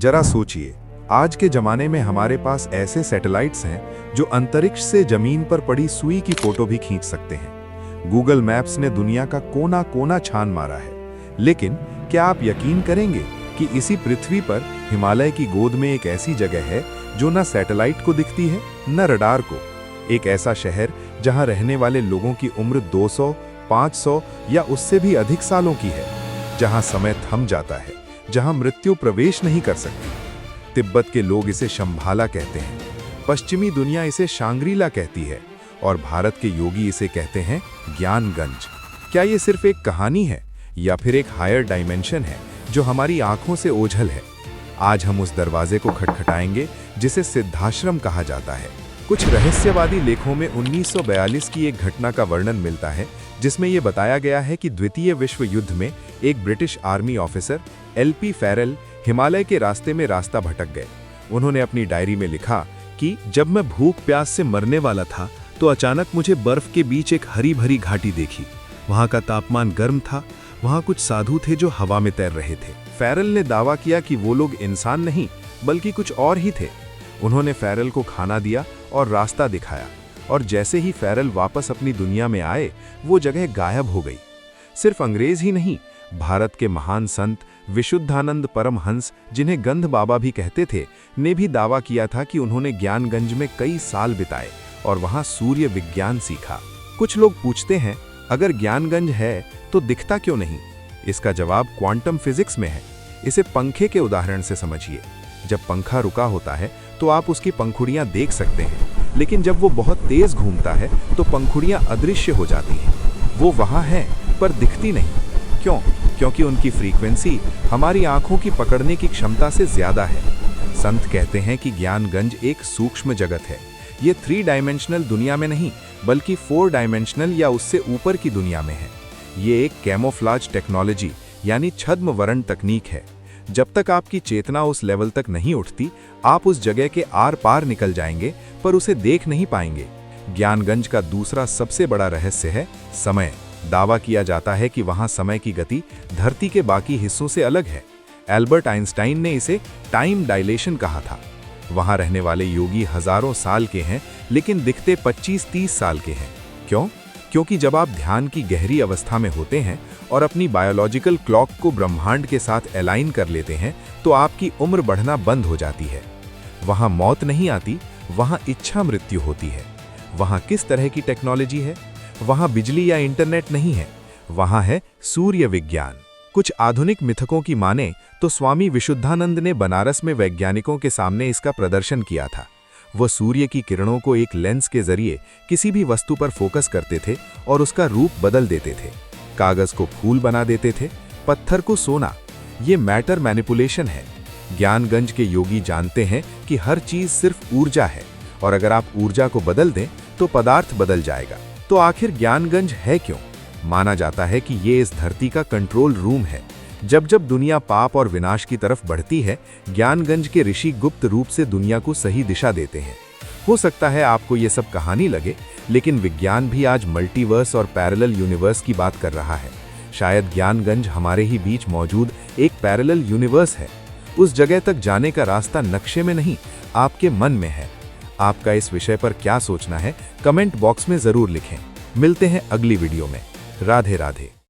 जरा सोचिए, आज के जमाने में हमारे पास ऐसे सैटेलाइट्स हैं जो अंतरिक्ष से जमीन पर पड़ी सुई की फोटो भी खींच सकते हैं। गूगल मैप्स ने दुनिया का कोना कोना छान मारा है, लेकिन क्या आप यकीन करेंगे कि इसी पृथ्वी पर हिमालय की गोद में एक ऐसी जगह है जो न सैटेलाइट को दिखती है न रडार को। एक ऐसा शहर जहां रहने वाले लोगों की उम्र 200, 500 या उससे भी अधिक सालों की है, जहां समय थम जाता है, जहां मृत्यु प्रवेश नहीं कर सकती। तिब्बत के लोग इसे शंभाला कहते हैं, पश्चिमी दुनिया इसे शांग्रीला कहती है और भारत के योगी इसे कहते हैं ज्ञानगंज। क्या ये सिर्फ एक कहानी है या फिर एक हायर डायमेंशन है जो हमारी आंखों से ओझल है? आज हम उस दरवाजे को खटखटाएंगे जिसे सिद्धाश्रम कहा जाता है। कुछ रहस्यवादी लेखों में 1942 की एक घटना का वर्णन मिलता है जिसमें यह बताया गया है कि द्वितीय विश्व युद्ध में एक British army officer LP Ferrell Himalaya के रास्ते में रास्ता भटक गए। उन्होंने अपनी डायरी में लिखा कि जब मैं भूख प्यास से मरने वाला था तो अचानक मुझे बर्फ के बीच एक हरी भरी घाटी देखी। वहां का तापमान गर्म था, वहां कुछ साधु थे जो हवा में तैर रहे थे। फेरेल ने दावा किया कि वो लोग इंसान नहीं बल्कि कुछ और ही थे। उन्होंने फेरेल को खाना दिया और रास्ता दिखाया, और जैसे ही फेरेल वापस अपनी दुनिया में आए वो जगह गायब हो गई। सिर्फ अंग्रेज ही नहीं, भारत के महान संत विशुद्धानंद परमहंस, जिन्हें गंध बाबा भी कहते थे, ने भी दावा किया था कि उन्होंने ज्ञानगंज में कई साल बिताए और वहां सूर्य विज्ञान सीखा। कुछ लोग पूछते हैं, अगर ज्ञानगंज है तो दिखता क्यों नहीं? इसका जवाब क्वांटम फिजिक्स में है। इसे पंखे के उदाहरण से समझिए। जब पंखा रुका होता है तो आप उसकी पंखुड़ियां देख सकते हैं, लेकिन जब वो बहुत तेज घूमता है तो पंखुड़ियां अदृश्य हो जाती हैं। वो वहां है पर दिखती नहीं। क्यों? क्योंकि उनकी फ्रीक्वेंसी हमारी आंखों की पकड़ने की क्षमता से ज्यादा है। संत कहते हैं कि ज्ञानगंज एक सूक्ष्म जगत है। ये 3 डायमेंशनल दुनिया में नहीं बल्कि 4 डायमेंशनल या उससे ऊपर की दुनिया में है। ये एक कैमोफ्लाज टेक्नोलॉजी यानी छद्म वर्ण तकनीक है। जब तक आपकी चेतना उस लेवल तक नहीं उठती, आप उस जगह के आर पार निकल जाएंगे पर उसे देख नहीं पाएंगे। ज्ञानगंज का दूसरा सबसे बड़ा रहस्य है समय। दावा किया जाता है कि वहां समय की गति धरती के बाकी हिस्सों से अलग है। एल्बर्ट आइंस्टाइन ने इसे टाइम डायलेशन कहा था। वहां रहने वाले योगी हजारों साल के हैं लेकिन दिखते 25-30 साल के हैं। क्यों? क्योंकि जब आप ध्यान की गहरी अवस्था में होते हैं और अपनी बायोलॉजिकल क्लॉक को ब्रह्मांड के साथ अलाइन कर लेते हैं तो आपकी उम्र बढ़ना बंद हो जाती है। वहां मौत नहीं आती, वहां इच्छा मृत्यु होती है। वहां किस तरह की टेक्नोलॉजी है? वहां बिजली या इंटरनेट नहीं है, वहां है सूर्य विज्ञान। कुछ आधुनिक मिथकों की माने तो स्वामी विशुद्धानंद ने बनारस में वैज्ञानिकों के सामने इसका प्रदर्शन किया था। वह सूर्य की किरणों को एक लेंस के जरिए किसी भी वस्तु पर फोकस करते थे और उसका रूप बदल देते थे। कागज को फूल बना देते थे, पत्थर को सोना। ये मैटर मैनिपुलेशन है। ज्ञानगंज के योगी जानते हैं कि हर चीज सिर्फ ऊर्जा है, और अगर आप ऊर्जा को बदल दें तो पदार्थ बदल जाएगा। तो आखिर ज्ञानगंज है क्यों? माना जाता है कि ये इस धरती का कंट्रोल रूम है। जब जब दुनिया पाप और विनाश की तरफ बढ़ती है, ज्ञानगंज के ऋषि गुप्त रूप से दुनिया को सही दिशा देते हैं। हो सकता है आपको ये सब कहानी लगे, लेकिन विज्ञान भी आज मल्टीवर्स और पैरेलल यूनिवर्स की बात कर रहा है। शायद ज्ञानगंज हमारे ही बीच मौजूद एक पैरेलल यूनिवर्स है। उस जगह तक जाने का रास्ता नक्शे में नहीं, आपके मन में है। आपका इस विषय पर क्या सोचना है, कमेंट बॉक्स में जरूर लिखें। मिलते हैं अगली वीडियो में। राधे राधे।